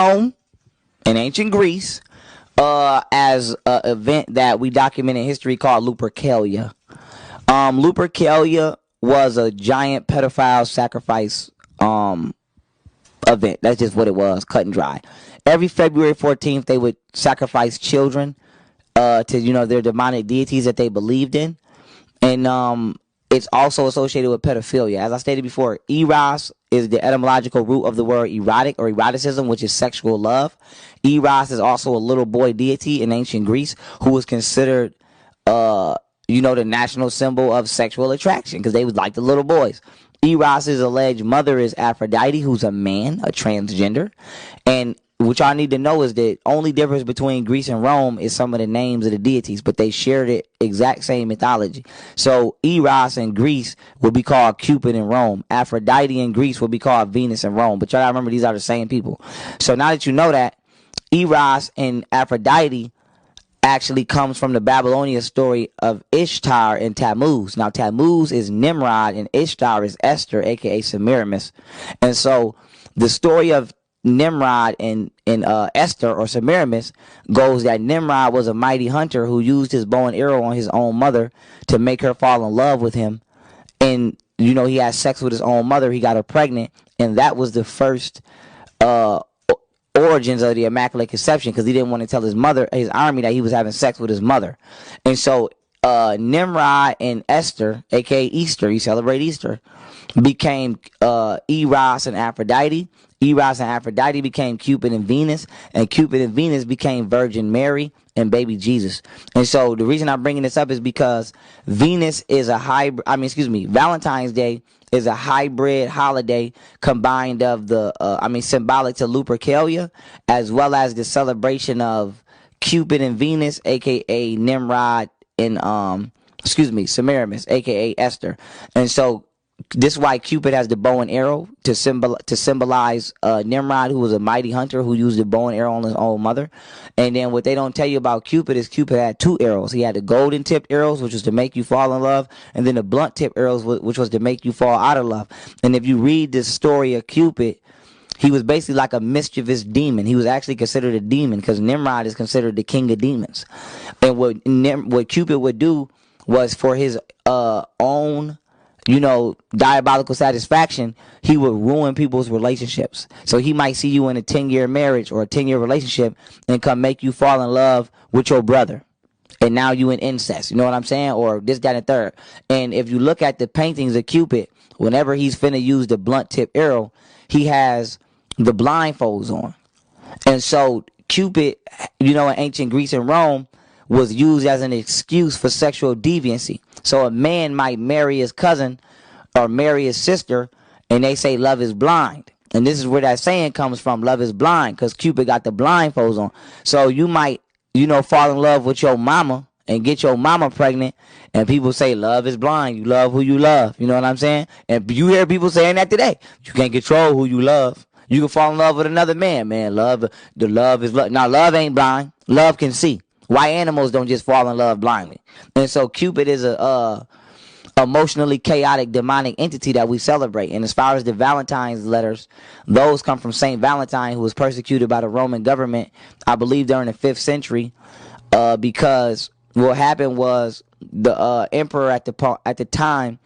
Rome, in ancient Greece, as an event that we document in history called Lupercalia. Lupercalia was a giant pedophile sacrifice event. That's just what it was, cut and dry. Every February 14th, they would sacrifice children to their demonic deities that they believed in, and it's also associated with pedophilia. As I stated before, eros is the etymological root of the word erotic or eroticism, which is sexual love. Eros is also a little boy deity in ancient Greece who was considered the national symbol of sexual attraction because they was like the little boys. Eros's alleged mother is Aphrodite, who's a man, a transgender. And what y'all need to know is that only difference between Greece and Rome is some of the names of the deities, but they share the exact same mythology. So Eros in Greece would be called Cupid in Rome. Aphrodite in Greece would be called Venus in Rome. But y'all gotta remember, these are the same people. So now that you know that, Eros and Aphrodite actually comes from the Babylonian story of Ishtar and Tammuz. Now, Tammuz is Nimrod and Ishtar is Esther, aka Semiramis. And so the story of Nimrod and Esther or Semiramis goes that Nimrod was a mighty hunter who used his bow and arrow on his own mother to make her fall in love with him. And, he had sex with his own mother. He got her pregnant. And that was the first origins of the Immaculate Conception, because he didn't want to tell his army, that he was having sex with his mother. And so Nimrod and Esther, aka Easter, you celebrate Easter, became Eros and Aphrodite. Eros and Aphrodite became Cupid and Venus, and Cupid and Venus became Virgin Mary and baby Jesus. And so the reason I'm bringing this up is because Valentine's Day is a hybrid holiday combined of symbolic to Lupercalia, as well as the celebration of Cupid and Venus, aka Nimrod, and Semiramis, aka Esther. And so this is why Cupid has the bow and arrow to symbolize Nimrod, who was a mighty hunter who used the bow and arrow on his own mother. And then what they don't tell you about Cupid is Cupid had two arrows. He had the golden tipped arrows, which was to make you fall in love, and then the blunt tipped arrows, which was to make you fall out of love. And if you read the story of Cupid, he was basically like a mischievous demon. He was actually considered a demon because Nimrod is considered the king of demons. And what Cupid would do was, for his own diabolical satisfaction, he would ruin people's relationships. So he might see you in a 10-year marriage or a 10-year relationship and come make you fall in love with your brother. And now you in incest. You know what I'm saying? Or this, that, and third. And if you look at the paintings of Cupid, whenever he's finna use the blunt tip arrow, he has the blindfolds on. And so Cupid, in ancient Greece and Rome, was used as an excuse for sexual deviancy. So a man might marry his cousin or marry his sister, and they say love is blind. And this is where that saying comes from, love is blind, because Cupid got the blindfolds on. So you might, fall in love with your mama and get your mama pregnant, and people say love is blind. You love who you love. You know what I'm saying? And you hear people saying that today. You can't control who you love. You can fall in love with another man, man. Love is love. Now, love ain't blind. Love can see. Why animals don't just fall in love blindly. And so Cupid is a emotionally chaotic demonic entity that we celebrate. And as far as the Valentines letters, those come from Saint Valentine, who was persecuted by the Roman government, I believe during the 5th century, because what happened was the emperor at the time,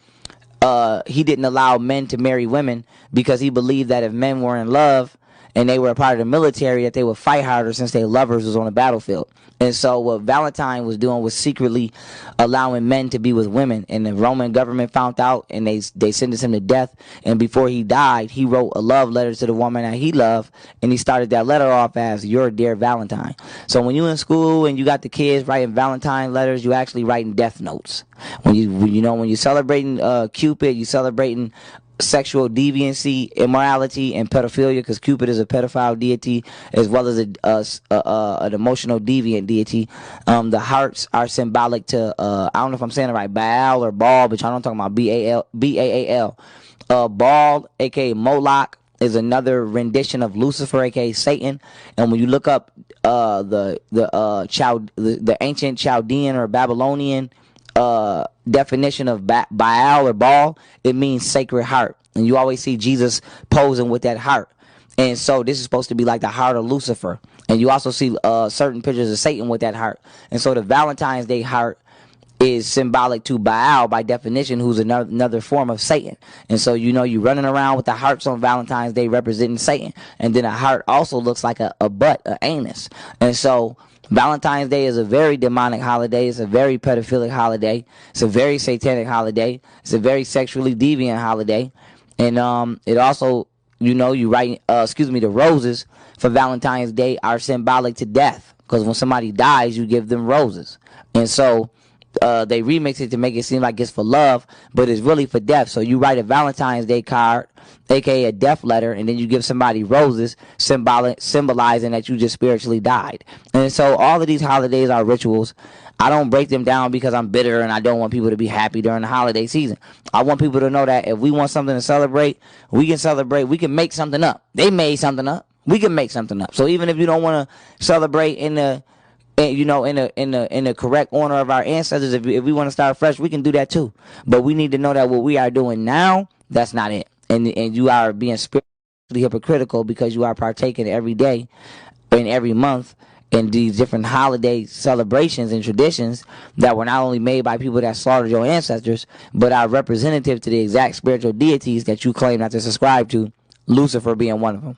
he didn't allow men to marry women because he believed that if men were in love and they were a part of the military, that they would fight harder since their lovers was on the battlefield. And so what Valentine was doing was secretly allowing men to be with women. And the Roman government found out, and they sentenced him to death. And before he died, he wrote a love letter to the woman that he loved, and he started that letter off as, "Your dear Valentine." So when you in school and you got the kids writing Valentine letters, you actually writing death notes. When you're celebrating Cupid, you're celebrating sexual deviancy, immorality, and pedophilia, because Cupid is a pedophile deity as well as an emotional deviant deity. The hearts are symbolic to I don't know if I'm saying it right, Baal or Baal, but y'all don't talk about Baal. Baal, aka Moloch, is another rendition of Lucifer, aka Satan. And when you look up the ancient Chaldean or Babylonian definition of Baal or Baal, it means sacred heart. And you always see Jesus posing with that heart. And so this is supposed to be like the heart of Lucifer. And you also see certain pictures of Satan with that heart. And so the Valentine's Day heart is symbolic to Baal by definition, who's another form of Satan. And so, you know, you running around with the hearts on Valentine's Day representing Satan. And then a heart also looks like a butt, an anus. And so Valentine's Day is a very demonic holiday. It's a very pedophilic holiday. It's a very satanic holiday. It's a very sexually deviant holiday. And it also, you know, you write, the roses for Valentine's Day are symbolic to death. Because when somebody dies, you give them roses. And so they remix it to make it seem like it's for love, but it's really for death. So you write a Valentine's Day card, aka a death letter, and then you give somebody roses, symbolizing that you just spiritually died. And so all of these holidays are rituals. I don't break them down because I'm bitter and I don't want people to be happy during the holiday season. I want people to know that if we want something to celebrate, we can celebrate. We can make something up. They made something up. We can make something up. So even if you don't want to celebrate in the in the correct honor of our ancestors, if we want to start fresh, we can do that too. But we need to know that what we are doing now, that's not it. And you are being spiritually hypocritical because you are partaking every day and every month in these different holiday celebrations and traditions that were not only made by people that slaughtered your ancestors, but are representative to the exact spiritual deities that you claim not to subscribe to, Lucifer being one of them.